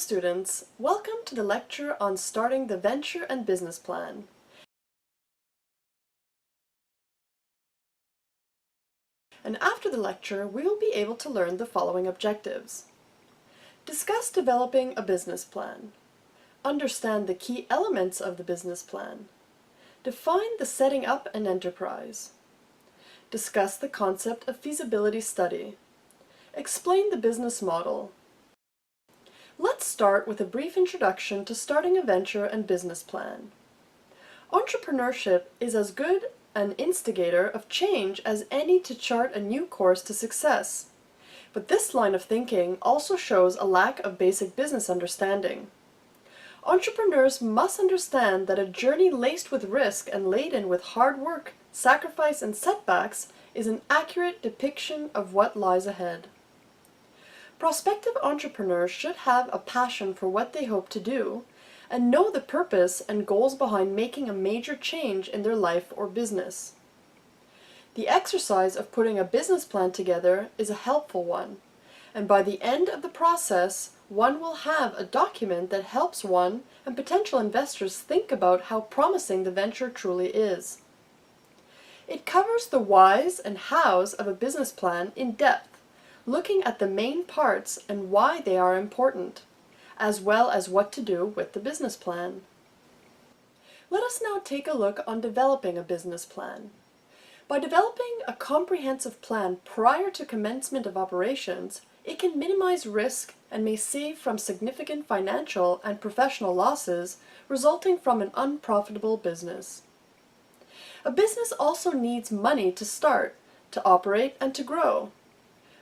students, welcome to the lecture on starting the venture and business plan. And after the lecture, we will be able to learn the following objectives. Discuss developing a business plan. Understand the key elements of the business plan. Define the setting up an enterprise. Discuss the concept of feasibility study. Explain the business model. Let's start with a brief introduction to starting a venture and business plan. Entrepreneurship is as good an instigator of change as any to chart a new course to success. But this line of thinking also shows a lack of basic business understanding. Entrepreneurs must understand that a journey laced with risk and laden with hard work, sacrifice, and setbacks is an accurate depiction of what lies ahead. Prospective entrepreneurs should have a passion for what they hope to do, and know the purpose and goals behind making a major change in their life or business. The exercise of putting a business plan together is a helpful one, and by the end of the process, one will have a document that helps one and potential investors think about how promising the venture truly is. It covers the whys and hows of a business plan in depth, looking at the main parts and why they are important, as well as what to do with the business plan. Let us now take a look on developing a business plan. By developing a comprehensive plan prior to commencement of operations, it can minimize risk and may save from significant financial and professional losses resulting from an unprofitable business. A business also needs money to start, to operate, and to grow.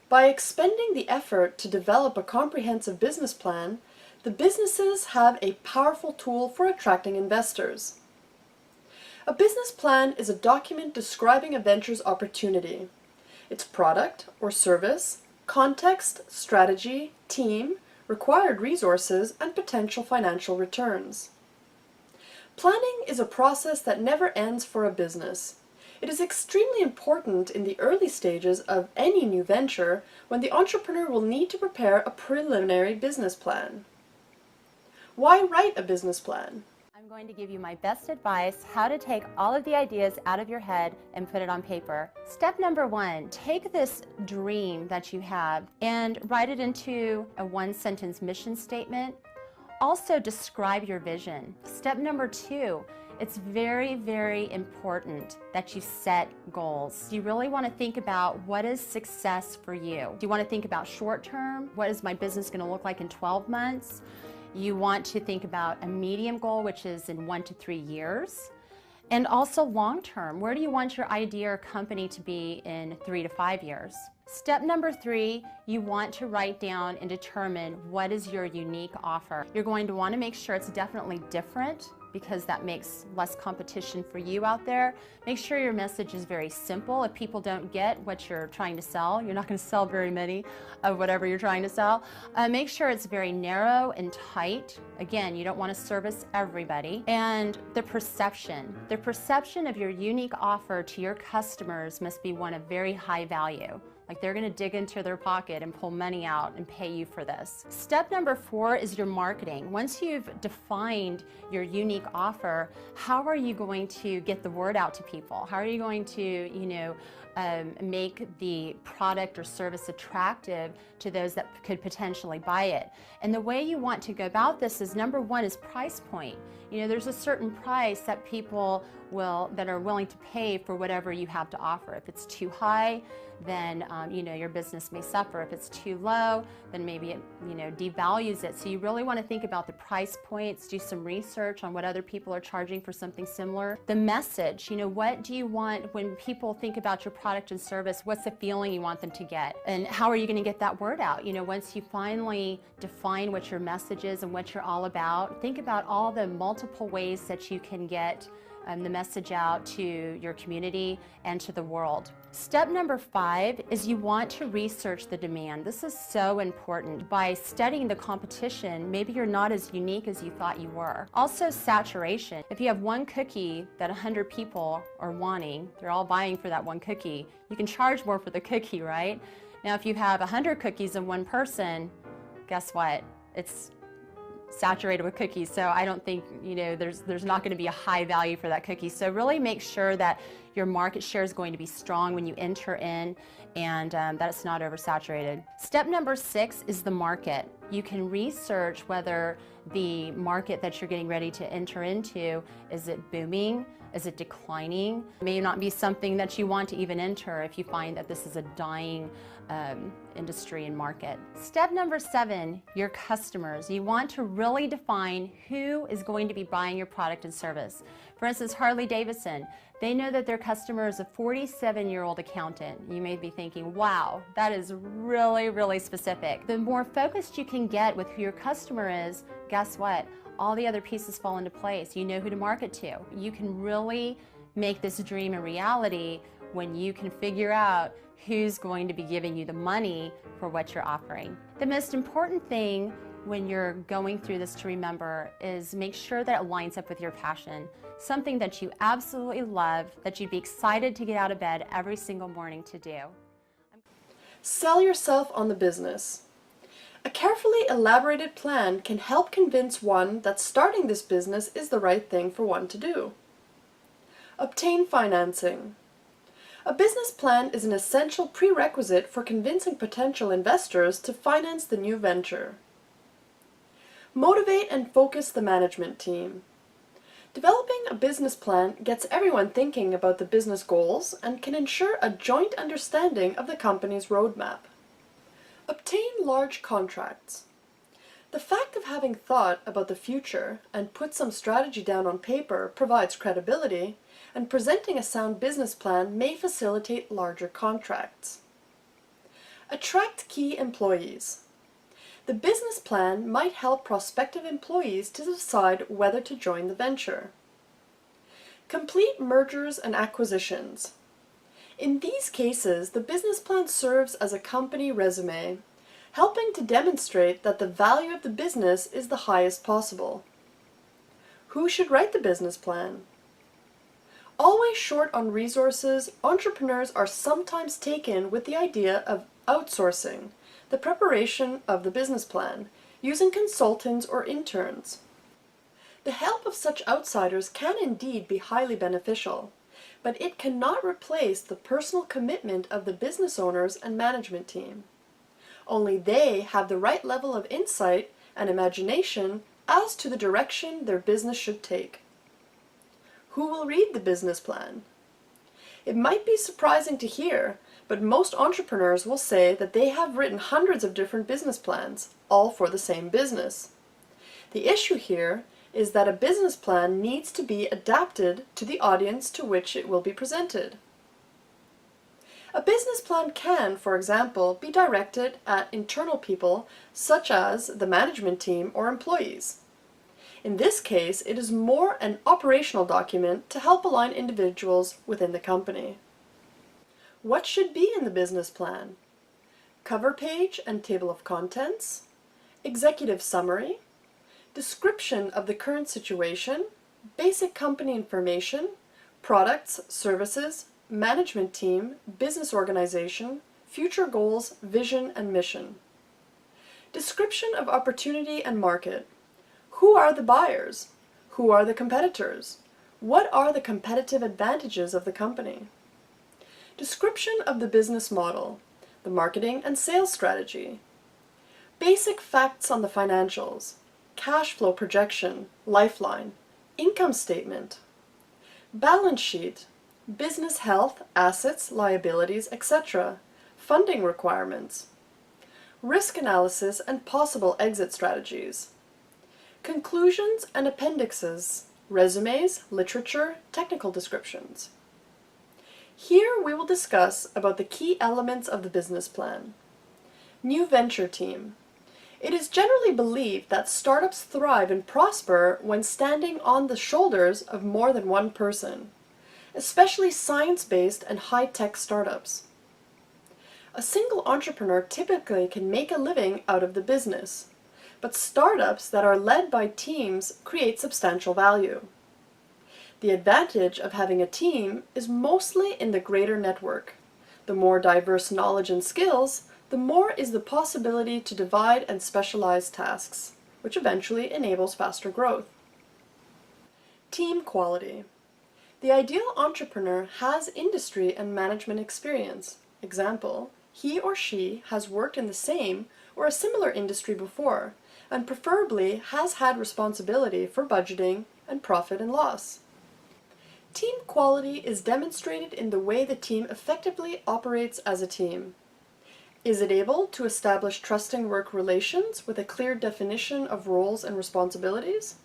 By expending the effort to develop a comprehensive business plan, the businesses have a powerful tool for attracting investors. A business plan is a document describing a venture's opportunity, its product or service, context, strategy, team, required resources, and potential financial returns. Planning is a process that never ends for a business. It is extremely important in the early stages of any new venture when the entrepreneur will need to prepare a preliminary business plan. Why write a business plan? I'm going to give you my best advice how to take all of the ideas out of your head and put it on paper. Step number one, take this dream that you have and write it into a one-sentence mission statement. Also describe your vision. Step number two, it's very, very important that you set goals. You really want to think about what is success for you. Do you want to think about short term? What is my business going to look like in 12 months? You want to think about a medium goal, which is in 1 to 3 years. And also long term, where do you want your idea or company to be in 3 to 5 years? Step number three, you want to write down and determine what is your unique offer. You're going to want to make sure it's definitely different because that makes less competition for you out there. Make sure your message is very simple. If people don't get what you're trying to sell, you're not going to sell very many of whatever you're trying to sell. Make sure it's very narrow and tight. Again, you don't want to service everybody. And the perception of your unique offer to your customers must be one of very high value. Like they're going to dig into their pocket and pull money out and pay you for this. Step number four is your marketing. Once you've defined your unique offer, how are you going to get the word out to people? How are you going to, make the product or service attractive to those that could potentially buy it? And the way you want to go about this is number one is price point. There's a certain price that people that are willing to pay for whatever you have to offer. If it's too high, then your business may suffer. If it's too low, then maybe it devalues it. So you really want to think about the price points, do some research on what other people are charging for something similar. The message, what do you want when people think about your product and service? What's the feeling you want them to get? And how are you going to get that word out? Once you finally define what your message is and what you're all about, think about all the multiple ways that you can get the message out to your community and to the world. Step number five is you want to research the demand. This is so important. By studying the competition, maybe you're not as unique as you thought you were. Also, saturation. If you have one cookie that 100 people are wanting, they're all buying for that one cookie, you can charge more for the cookie, right? Now, if you have 100 cookies in one person, guess what? It's saturated with cookies, so I don't think, there's not going to be a high value for that cookie. So really make sure that your market share is going to be strong when you enter in, and that it's not oversaturated. Step number 6 is the market. You can research whether the market that you're getting ready to enter into, is it booming? Is it declining? It may not be something that you want to even enter if you find that this is a dying industry and market. Step number 7, your customers. You want to really define who is going to be buying your product and service. For instance, Harley Davidson, they know that their customer is a 47-year-old accountant. You may be thinking, wow, that is really, really specific. The more focused you can get with who your customer is, guess what? All the other pieces fall into place. You know who to market to. You can really make this dream a reality when you can figure out who's going to be giving you the money for what you're offering. The most important thing when you're going through this to remember is make sure that it lines up with your passion, something that you absolutely love, that you'd be excited to get out of bed every single morning to do. Sell yourself on the business. A carefully elaborated plan can help convince one that starting this business is the right thing for one to do. Obtain financing. A business plan is an essential prerequisite for convincing potential investors to finance the new venture. Motivate and focus the management team. Developing a business plan gets everyone thinking about the business goals and can ensure a joint understanding of the company's roadmap. Obtain large contracts. The fact of having thought about the future and put some strategy down on paper provides credibility, and presenting a sound business plan may facilitate larger contracts. Attract key employees. The business plan might help prospective employees to decide whether to join the venture. Complete mergers and acquisitions. In these cases, the business plan serves as a company resume, helping to demonstrate that the value of the business is the highest possible. Who should write the business plan? Always short on resources, entrepreneurs are sometimes taken with the idea of outsourcing the preparation of the business plan, using consultants or interns. The help of such outsiders can indeed be highly beneficial, but it cannot replace the personal commitment of the business owners and management team. Only they have the right level of insight and imagination as to the direction their business should take. Who will read the business plan? It might be surprising to hear, but most entrepreneurs will say that they have written hundreds of different business plans, all for the same business. The issue here is that a business plan needs to be adapted to the audience to which it will be presented. A business plan can, for example, be directed at internal people such as the management team or employees. In this case, it is more an operational document to help align individuals within the company. What should be in the business plan? Cover page and table of contents, executive summary, description of the current situation, basic company information, products, services, management team, business organization, future goals, vision, and mission. Description of opportunity and market. Who are the buyers? Who are the competitors? What are the competitive advantages of the company? Description of the business model, the marketing and sales strategy. Basic facts on the financials, cash flow projection, lifeline, income statement, balance sheet, business health, assets, liabilities, etc., funding requirements, risk analysis and possible exit strategies, conclusions and appendixes, resumes, literature, technical descriptions. Here we will discuss about the key elements of the business plan. New venture team. It is generally believed that startups thrive and prosper when standing on the shoulders of more than one person, especially science-based and high-tech startups. A single entrepreneur typically can make a living out of the business, but startups that are led by teams create substantial value. The advantage of having a team is mostly in the greater network. The more diverse knowledge and skills, the more is the possibility to divide and specialize tasks. which eventually enables faster growth. Team quality. The ideal entrepreneur has industry and management experience. Example, he or she has worked in the same or a similar industry before, and preferably has had responsibility for budgeting and profit and loss. Team quality is demonstrated in the way the team effectively operates as a team. Is it able to establish trusting work relations with a clear definition of roles and responsibilities?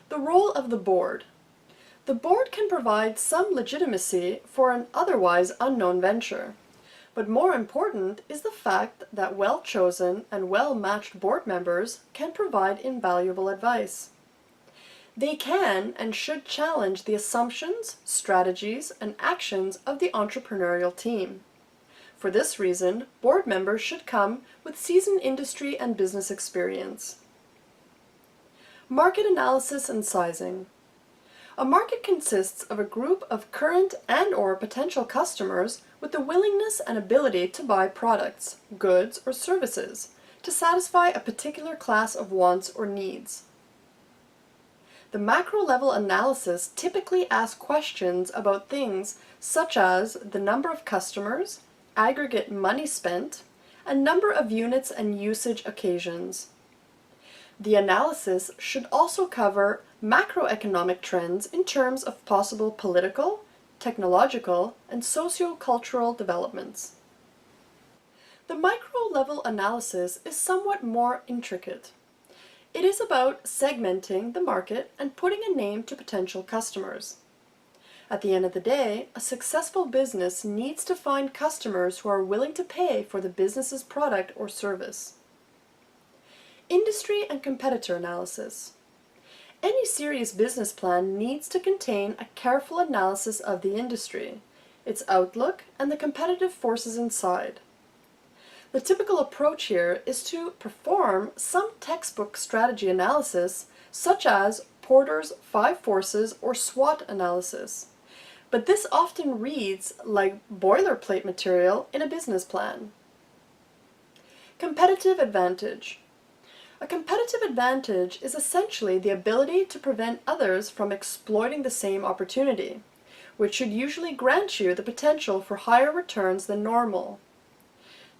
The role of the board. The board can provide some legitimacy for an otherwise unknown venture. But more important is the fact that well-chosen and well-matched board members can provide invaluable advice. They can and should challenge the assumptions, strategies, and actions of the entrepreneurial team. For this reason, board members should come with seasoned industry and business experience. Market analysis and sizing. A market consists of a group of current and/or potential customers with the willingness and ability to buy products, goods, or services to satisfy a particular class of wants or needs. The macro-level analysis typically asks questions about things such as the number of customers, aggregate money spent, and number of units and usage occasions. The analysis should also cover macroeconomic trends in terms of possible political, technological, and socio-cultural developments. The micro-level analysis is somewhat more intricate. It is about segmenting the market and putting a name to potential customers. At the end of the day, a successful business needs to find customers who are willing to pay for the business's product or service. Industry and competitor analysis. Any serious business plan needs to contain a careful analysis of the industry, its outlook, and the competitive forces inside. The typical approach here is to perform some textbook strategy analysis, such as Porter's 5 Forces or SWOT analysis, but this often reads like boilerplate material in a business plan. Competitive advantage. A competitive advantage is essentially the ability to prevent others from exploiting the same opportunity, which should usually grant you the potential for higher returns than normal.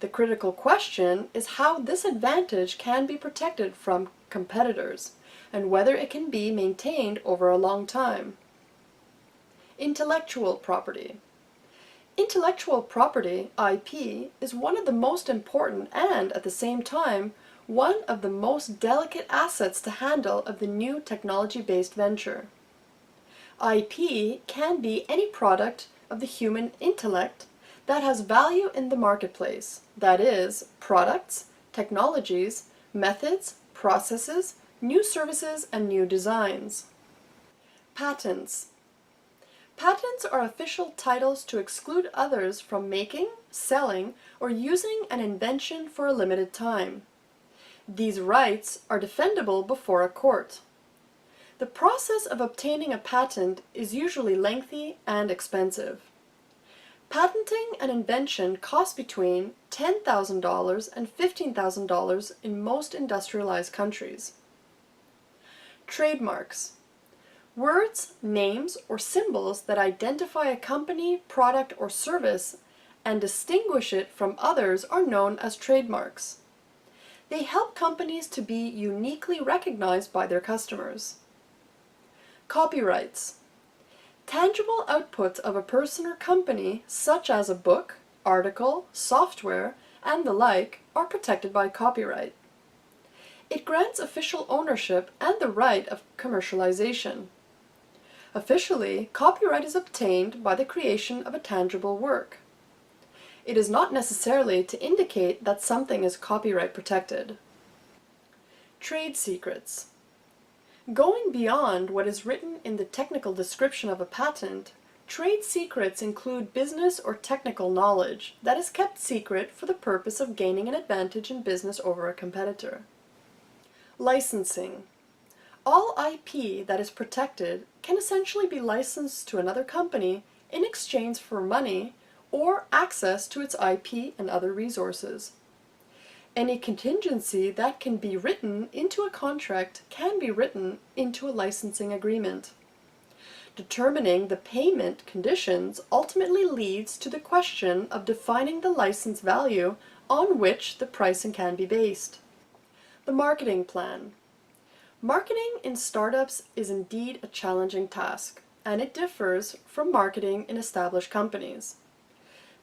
The critical question is how this advantage can be protected from competitors, and whether it can be maintained over a long time. Intellectual property. Intellectual property, IP, is one of the most important and, at the same time, one of the most delicate assets to handle of the new technology-based venture. IP can be any product of the human intellect that has value in the marketplace, that is, products, technologies, methods, processes, new services, and new designs. Patents. Patents are official titles to exclude others from making, selling, or using an invention for a limited time. These rights are defendable before a court. The process of obtaining a patent is usually lengthy and expensive. Patenting an invention costs between $10,000 and $15,000 in most industrialized countries. Trademarks. Words, names, or symbols that identify a company, product, or service and distinguish it from others are known as trademarks. They help companies to be uniquely recognized by their customers. Copyrights. Tangible outputs of a person or company, such as a book, article, software, and the like, are protected by copyright. It grants official ownership and the right of commercialization. Officially, copyright is obtained by the creation of a tangible work. It is not necessarily to indicate that something is copyright protected. Trade secrets. Going beyond what is written in the technical description of a patent, trade secrets include business or technical knowledge that is kept secret for the purpose of gaining an advantage in business over a competitor. Licensing. All IP that is protected can essentially be licensed to another company in exchange for money or access to its IP and other resources. Any contingency that can be written into a contract can be written into a licensing agreement. Determining the payment conditions ultimately leads to the question of defining the license value on which the pricing can be based. The marketing plan. Marketing in startups is indeed a challenging task, and it differs from marketing in established companies.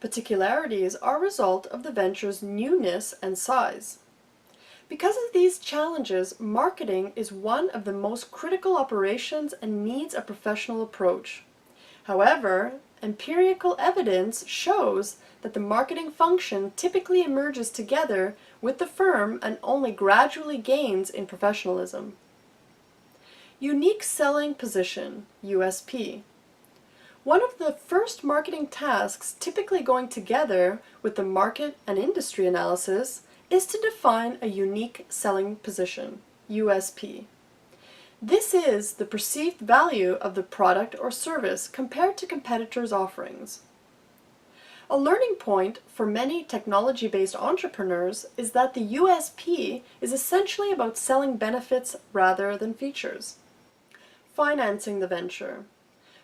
Particularities are a result of the venture's newness and size. Because of these challenges, marketing is one of the most critical operations and needs a professional approach. However, empirical evidence shows that the marketing function typically emerges together with the firm and only gradually gains in professionalism. Unique selling position, USP. One of the first marketing tasks typically going together with the market and industry analysis is to define a unique selling position, USP. This is the perceived value of the product or service compared to competitors' offerings. A learning point for many technology-based entrepreneurs is that the USP is essentially about selling benefits rather than features. Financing the venture.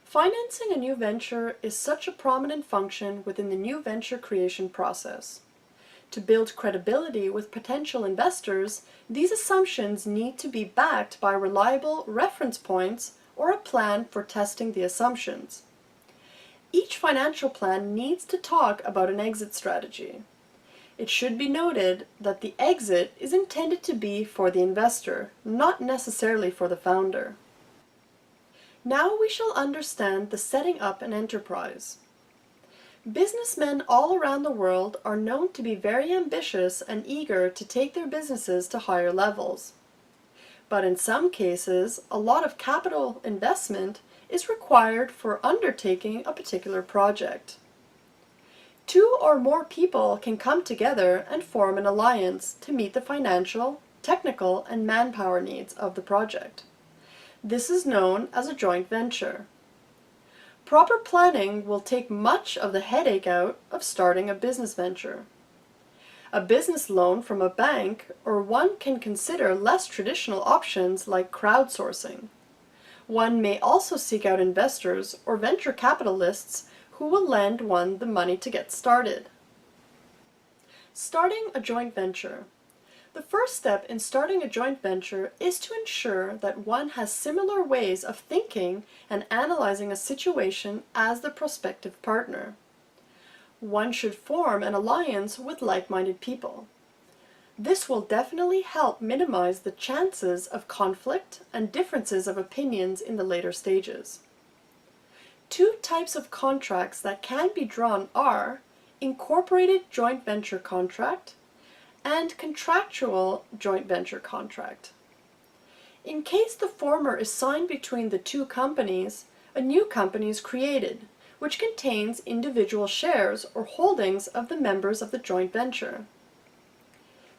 Financing a new venture is such a prominent function within the new venture creation process. To build credibility with potential investors, these assumptions need to be backed by reliable reference points or a plan for testing the assumptions. Each financial plan needs to talk about an exit strategy. It should be noted that the exit is intended to be for the investor, not necessarily for the founder. Now we shall understand the setting up an enterprise. Businessmen all around the world are known to be very ambitious and eager to take their businesses to higher levels. But in some cases, a lot of capital investment is required for undertaking a particular project. Two or more people can come together and form an alliance to meet the financial, technical, and manpower needs of the project. This is known as a joint venture. Proper planning will take much of the headache out of starting a business venture. A business loan from a bank, or one can consider less traditional options like crowdsourcing. One may also seek out investors or venture capitalists who will lend one the money to get started. Starting a joint venture. The first step in starting a joint venture is to ensure that one has similar ways of thinking and analyzing a situation as the prospective partner. One should form an alliance with like-minded people. This will definitely help minimize the chances of conflict and differences of opinions in the later stages. Two types of contracts that can be drawn are incorporated joint venture contract and contractual joint venture contract. In case the former is signed between the two companies, a new company is created, which contains individual shares or holdings of the members of the joint venture.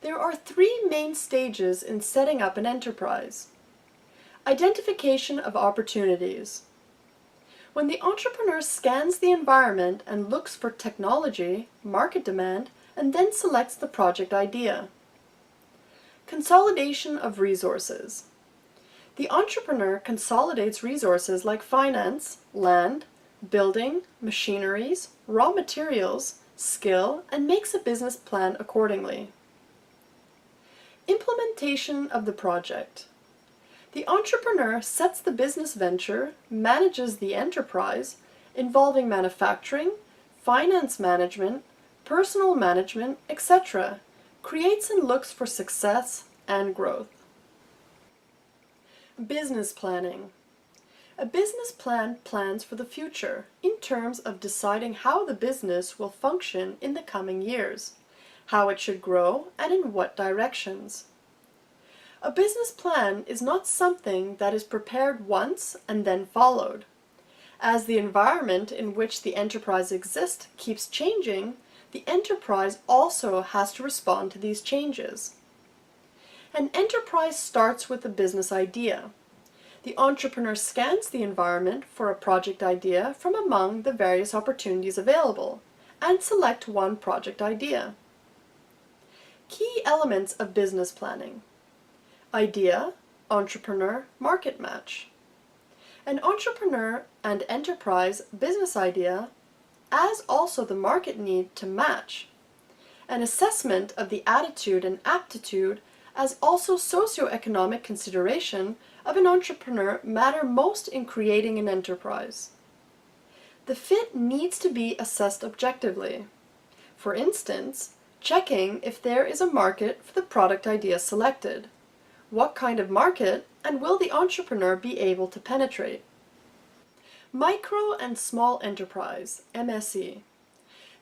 There are three main stages in setting up an enterprise. Identification of opportunities. When the entrepreneur scans the environment and looks for technology, market demand, and then selects the project idea. Consolidation of resources. The entrepreneur consolidates resources like finance, land, building, machineries, raw materials, skill, and makes a business plan accordingly. Implementation of the project. The entrepreneur sets the business venture, manages the enterprise, involving manufacturing, finance management, personal management, etc., creates and looks for success and growth. Business planning. A business plan plans for the future in terms of deciding how the business will function in the coming years, how it should grow, and in what directions. A business plan is not something that is prepared once and then followed. As the environment in which the enterprise exists keeps changing, the enterprise also has to respond to these changes. An enterprise starts with a business idea. The entrepreneur scans the environment for a project idea from among the various opportunities available and select one project idea. Key elements of business planning. Idea, entrepreneur, market match. An entrepreneur and enterprise business idea, as also the market need to match. An assessment of the attitude and aptitude as also socioeconomic consideration of an entrepreneur matter most in creating an enterprise. The fit needs to be assessed objectively. For instance, checking if there is a market for the product idea selected. What kind of market, and will the entrepreneur be able to penetrate? Micro and small enterprise, MSE.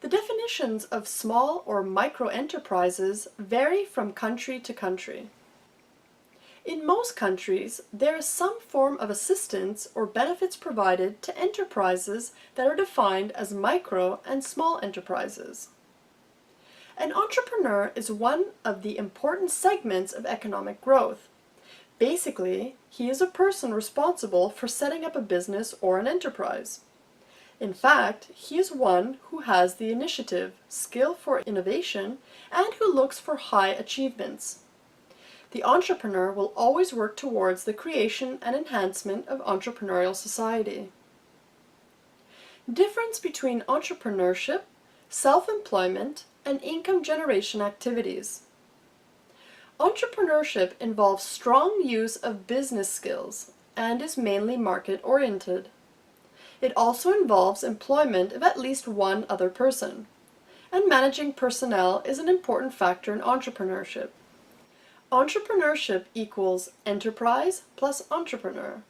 The definitions of small or micro enterprises vary from country to country. In most countries, there is some form of assistance or benefits provided to enterprises that are defined as micro and small enterprises. An entrepreneur is one of the important segments of economic growth. Basically, he is a person responsible for setting up a business or an enterprise. In fact, he is one who has the initiative, skill for innovation, and who looks for high achievements. The entrepreneur will always work towards the creation and enhancement of entrepreneurial society. Difference between entrepreneurship, self-employment, and income generation activities. Entrepreneurship involves strong use of business skills and is mainly market-oriented. It also involves employment of at least one other person, and managing personnel is an important factor in entrepreneurship. Entrepreneurship equals enterprise plus entrepreneur.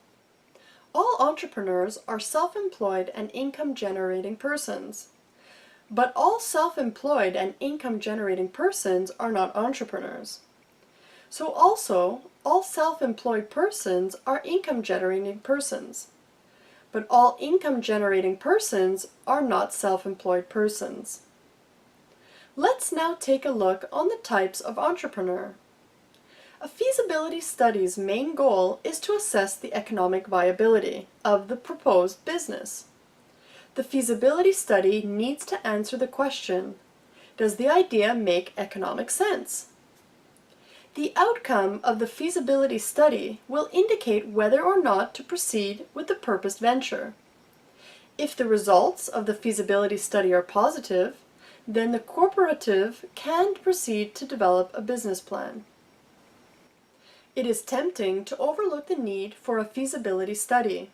All entrepreneurs are self-employed and income-generating persons. But all self-employed and income-generating persons are not entrepreneurs. So also, all self-employed persons are income-generating persons. But all income-generating persons are not self-employed persons. Let's now take a look on the types of entrepreneur. A feasibility study's main goal is to assess the economic viability of the proposed business. The feasibility study needs to answer the question, does the idea make economic sense? The outcome of the feasibility study will indicate whether or not to proceed with the purposed venture. If the results of the feasibility study are positive, then the cooperative can proceed to develop a business plan. It is tempting to overlook the need for a feasibility study.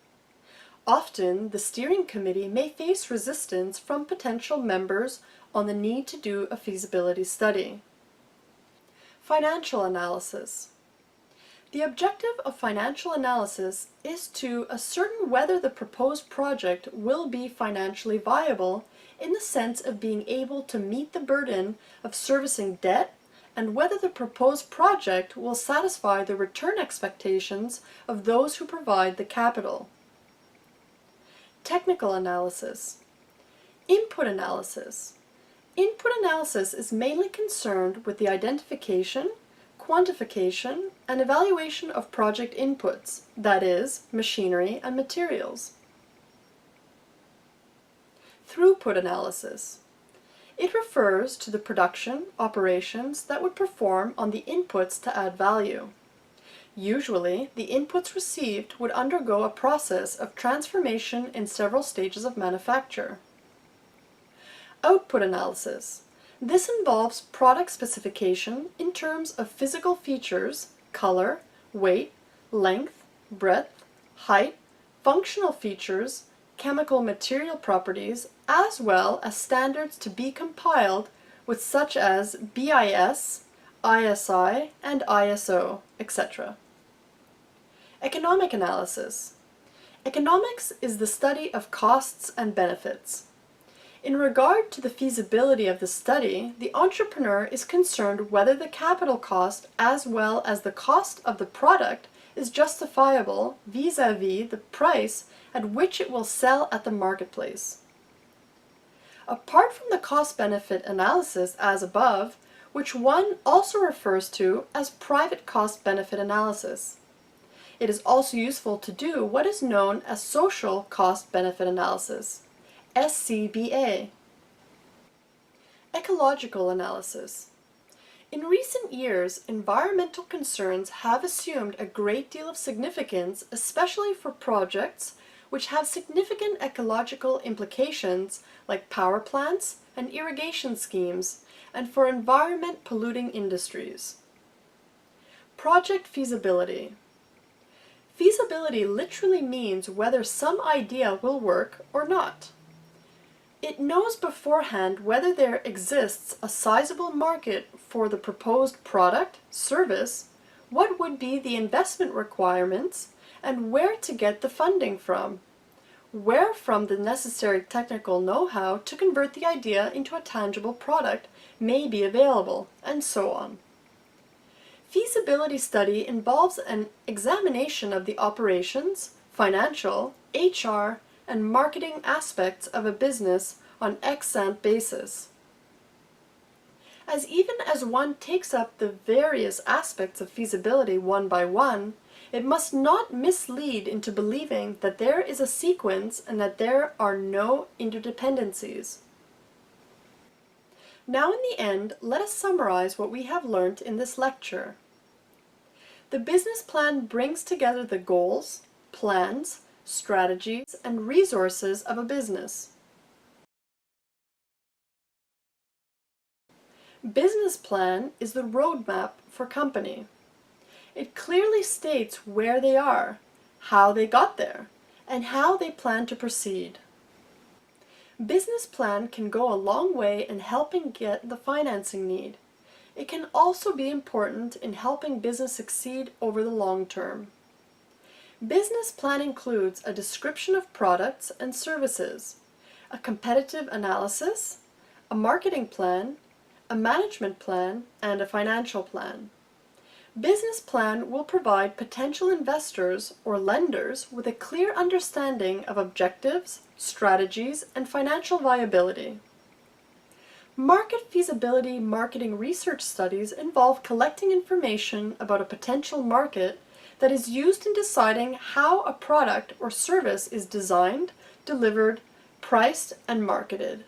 Often, the steering committee may face resistance from potential members on the need to do a feasibility study. Financial analysis. The objective of financial analysis is to ascertain whether the proposed project will be financially viable in the sense of being able to meet the burden of servicing debt and whether the proposed project will satisfy the return expectations of those who provide the capital. Technical analysis. Input analysis. Input analysis is mainly concerned with the identification, quantification, and evaluation of project inputs, that is, machinery and materials. Throughput analysis. It refers to the production operations that would perform on the inputs to add value. Usually, the inputs received would undergo a process of transformation in several stages of manufacture. Output analysis. This involves product specification in terms of physical features, color, weight, length, breadth, height, functional features, chemical material properties, as well as standards to be compiled with such as BIS, ISI, and ISO, etc. Economic analysis. Economics is the study of costs and benefits. In regard to the feasibility of the study, the entrepreneur is concerned whether the capital cost as well as the cost of the product is justifiable vis-à-vis the price at which it will sell at the marketplace. Apart from the cost-benefit analysis as above, which one also refers to as private cost-benefit analysis, it is also useful to do what is known as social cost-benefit analysis, SCBA. Ecological analysis. In recent years, environmental concerns have assumed a great deal of significance, especially for projects which have significant ecological implications like power plants and irrigation schemes, and for environment-polluting industries. Project feasibility. Feasibility literally means whether some idea will work or not. It knows beforehand whether there exists a sizable market for the proposed product, service, what would be the investment requirements, and where to get the funding from, where from the necessary technical know-how to convert the idea into a tangible product may be available, and so on. Feasibility study involves an examination of the operations, financial, HR, and marketing aspects of a business on ex-ante basis. Even as one takes up the various aspects of feasibility one by one, it must not mislead into believing that there is a sequence and that there are no interdependencies. Now in the end, let us summarize what we have learned in this lecture. The business plan brings together the goals, plans, strategies, and resources of a business. Business plan is the roadmap for company. It clearly states where they are, how they got there, and how they plan to proceed. Business plan can go a long way in helping get the financing need. It can also be important in helping business succeed over the long term. Business plan includes a description of products and services, a competitive analysis, a marketing plan, a management plan, and a financial plan. Business plan will provide potential investors or lenders with a clear understanding of objectives, strategies, and financial viability. Market feasibility marketing research studies involve collecting information about a potential market that is used in deciding how a product or service is designed, delivered, priced, and marketed.